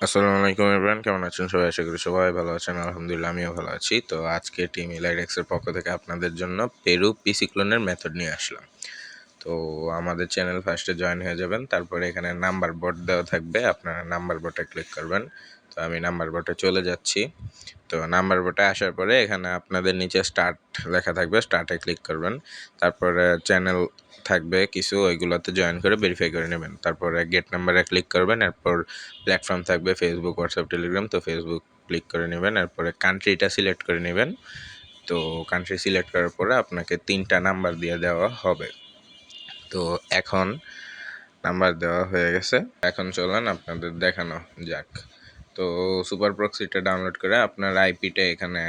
আসসালামু আলাইকুম এভরিওয়ান, কেমন আছেন সবাই? আশা করি সবাই ভালো আছেন। আলহামদুলিল্লাহ আমিও ভালো আছি। তো আজকে টিম ইলাইডেক্সের পক্ষ থেকে আপনাদের জন্য পেরু পিসি ক্লোনের মেথড নিয়ে আসলাম। তো আমাদের চ্যানেল ফার্স্টে জয়েন হয়ে যাবেন, তারপরে এখানে নাম্বার বোর্ড দেওয়া থাকবে, আপনারা নাম্বার বোর্ডে ক্লিক করবেন। তো আমি নাম্বার বোর্ডে চলে যাচ্ছি। তো নাম্বার বোর্ডে আসার পরে এখানে আপনাদের নিচে স্টার্ট লেখা থাকবে, স্টার্টে ক্লিক করবেন। তারপরে চ্যানেল থাকবে কিছু, ওইগুলোতে জয়েন করে ভেরিফাই করে নেবেন। তারপরে গেট নাম্বারে ক্লিক করবেন। এরপর প্ল্যাটফর্ম থাকবে ফেসবুক, হোয়াটসঅ্যাপ, টেলিগ্রাম। তো ফেসবুক ক্লিক করে নেবেন। এরপরে কান্ট্রিটা সিলেক্ট করে নেবেন। তো কান্ট্রি সিলেক্ট করার পরে আপনাকে 3টা নাম্বার দিয়ে দেওয়া হবে। তো এখন নাম্বার দেওয়া হয়ে গেছে, এখন চলেন আপনাদের দেখানো যাক। তো সুপার প্রক্সিটা ডাউনলোড করে আপনার আইপিটা এখানে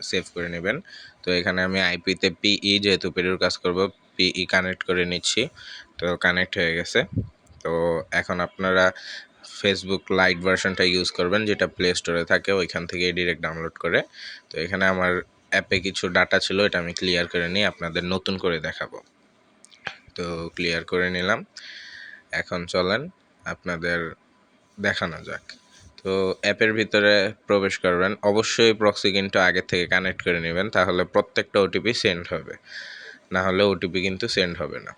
সেভ করে নেবেন। তো এখানে আমি আইপিতে পিই, যেহেতু পেরুর কাজ করব, পিই কানেক্ট করে নিচ্ছি। তো কানেক্ট হয়ে গেছে। তো এখন আপনারা ফেসবুক লাইট ভার্সনটা ইউজ করবেন, যেটা প্লে স্টোরে থাকে, ওইখান থেকে ডিরেক্ট ডাউনলোড করে। তো এখানে আমার অ্যাপে কিছু ডাটা ছিল, এটা আমি ক্লিয়ার করে নিই, আপনাদের নতুন করে দেখাবো। তো ক্লিয়ার করে নিলাম। এখন চলেন আপনাদের দেখানো যাক। তো অ্যাপের ভিতরে প্রবেশ করবেন। অবশ্যই প্রক্সি কিন্তু আগের থেকে কানেক্ট করে নেবেন, তাহলে প্রত্যেকটা ওটিপি সেন্ড হবে, না হলে ওটিপি কিন্তু সেন্ড হবে না।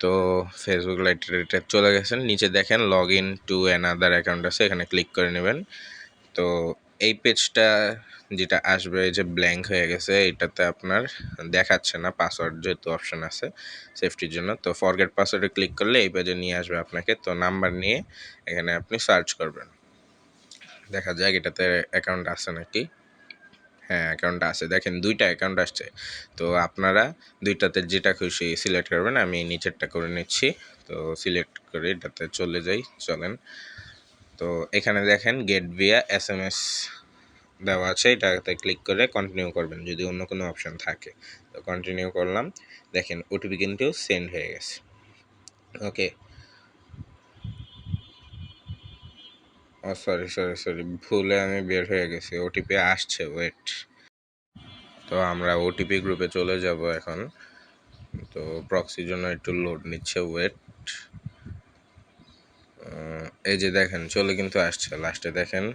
তো ফেসবুক লাইটে চলে গেছেন, নিচে দেখেন log in to another account আছে, এখানে ক্লিক করে নেবেন। তো এই পেজটা যেটা আসবে, যে ব্ল্যাঙ্ক হয়ে গেছে, এটাতে আপনার দেখাচ্ছে না পাসওয়ার্ড, যেহেতু অপশন আছে সেফটির জন্য। তো ফরগেট পাসওয়ার্ডে ক্লিক করলে এই পেজে নিয়ে আসবে আপনাকে। তো নাম্বার নিয়ে এখানে আপনি সার্চ করবেন, দেখা যাক এটাতে অ্যাকাউন্ট আছে নাকি। হ্যাঁ, অ্যাকাউন্ট আছে, দেখেন 2টা অ্যাকাউন্ট আসছে। তো আপনারা 2টাতে যেটা খুশি সিলেক্ট করবেন। আমি নিচেরটা করে নিচ্ছি। তো সিলেক্ট করে এটাতে চলে যাই, চলেন। তো এখানে দেখেন গেট ভিয়া SMS দেওয়া আছে, এটাতে ক্লিক করে কন্টিনিউ করবেন যদি অন্য কোনো অপশন থাকে। তো কন্টিনিউ করলাম, দেখেন ওটিপি কিন্তু সেন্ড হয়ে গেছে। ওকে, ও সরি সরি সরি, ভুলে আমি বের হয়ে গেছি, ওটিপি আসছে, ওয়েট। তো আমরা ওটিপি গ্রুপে চলে যাব এখন। তো প্রক্সির জন্য একটু লোড নিচ্ছে, ওয়েট। এই যে দেখেন চলে কিন্তু আসছে, লাস্টে দেখেন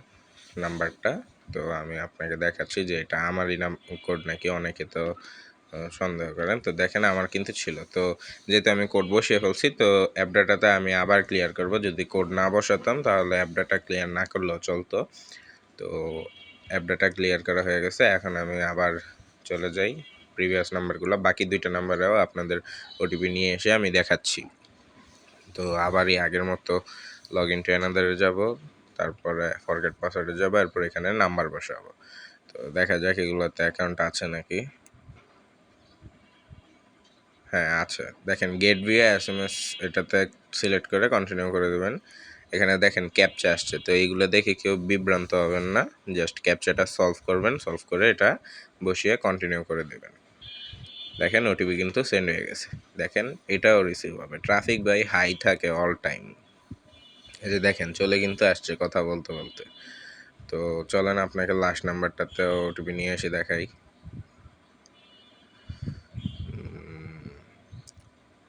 নাম্বারটা। তো আমি আপনাকে দেখাচ্ছি যে এটা আমারই কোড নাকি, অনেকে তো সন্দেহ করেন। তো দেখেন আমার কিন্তু ছিল। তো যেহেতু আমি কোড বসিয়ে ফেলছি, তো অ্যাপ ডাটাটা আমি আবার ক্লিয়ার করব। যদি কোড না বসাতাম তাহলে অ্যাপ ডাটা ক্লিয়ার না করলেও চলতো। তো অ্যাপ ডাটা ক্লিয়ার করা হয়ে গেছে। এখন আমি আবার চলে যাই প্রিভিয়াস নাম্বারগুলো, বাকি 2টা নাম্বারেও আপনাদের ওটিপি নিয়ে এসে আমি দেখাচ্ছি। তো আবারই আগের মতো লগ ইন টু অ্যানাদারে যাব, তারপরে ফরগেট পাসওয়ার্ডে যাবো, এরপর এখানে নাম্বার বসাবো। তো দেখা যাক এগুলোতে অ্যাকাউন্ট আছে নাকি। হ্যাঁ আছে, দেখেন গেট ভিয়া SMS, এটাতে সিলেক্ট করে কন্টিনিউ করে দেবেন। এখানে দেখেন ক্যাপচা আসছে, তো এইগুলো দেখে কেউ বিভ্রান্ত হবেন না, জাস্ট ক্যাপচাটা সলভ করবেন, সলভ করে এটা বসিয়ে কন্টিনিউ করে দেবেন। দেখেন ওটিপি কিন্তু সেন্ড হয়ে গেছে, দেখেন এটাও রিসিভ হবে। ট্রাফিক বাই হাই থাকে অল টাইম। এই যে দেখেন চলে কিন্তু আসছে কথা বলতে বলতে। তো চলেন আপনাকে লাস্ট নাম্বারটাতে ওটিপি নিয়ে এসে দেখাই।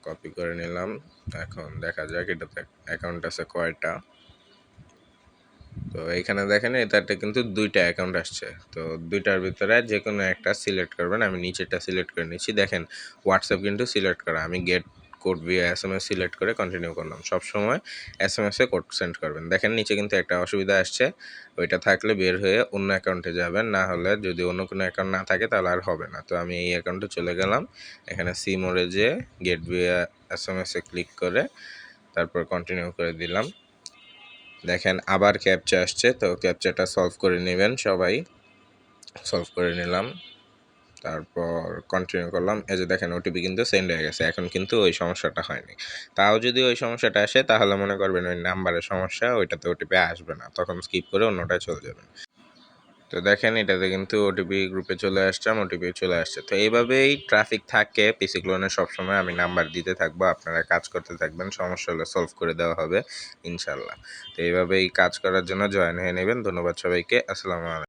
কপি করে নিলাম। এখন দেখা যাক এটাতে অ্যাকাউন্ট আছে কয়টা। তো এইখানে দেখেন এটাতে কিন্তু 2টা অ্যাকাউন্ট আসছে। তো 2টার ভিতরে যে কোনো একটা সিলেক্ট করবেন। আমি নিচেরটা সিলেক্ট করে নিচ্ছি। দেখেন হোয়াটসঅ্যাপ কিন্তু সিলেক্ট করা, আমি gate code Villa SMS select করে কন্টিনিউ করলাম। সবসময় SMS-এ কোড সেন্ড করবেন। দেখেন নিচে কিন্তু একটা অসুবিধা আসছে, ওইটা থাকলে বের হয়ে অন্য অ্যাকাউন্টে যাবেন, না হলে যদি অন্য কোনো অ্যাকাউন্ট না থাকে তাহলে আর হবে না। তো আমি এই অ্যাকাউন্টে চলে গেলাম, এখানে সি মোডে যে গেট ভিয়া SMS-এ ক্লিক করে তারপর কন্টিনিউ করে দিলাম। দেখেন আবার ক্যাপচা আসছে, তো ক্যাপচাটা সলভ করে নেবেন সবাই। সলভ করে নিলাম, তারপর কন্টিনিউ করলাম। এই যে দেখেন ওটিপি কিন্তু সেন্ড হয়ে গেছে, এখন কিন্তু ওই সমস্যাটা হয়নি। তাও যদি ওই সমস্যাটা আসে তাহলে মনে করবেন ওই নাম্বারের সমস্যা, ওইটাতে ওটিপি আসবে না, তখন স্কিপ করে অন্যটায় চলে যাবেন। তো দেখেন এটাতে কিন্তু ওটিপি গ্রুপে চলে আসছে, ওটিপি চলে আসছে। তো এইভাবেই ট্রাফিক থাকে পিসি ক্লোনে, সবসময় আমি নাম্বার দিতে থাকবো, আপনারা কাজ করতে থাকবেন, সমস্যা হলে সলভ করে দেওয়া হবে ইনশাল্লাহ। তো এইভাবেই কাজ করার জন্য জয়েন হয়ে নেবেন। ধন্যবাদ সবাইকে, আসসালামু আলাইকুম।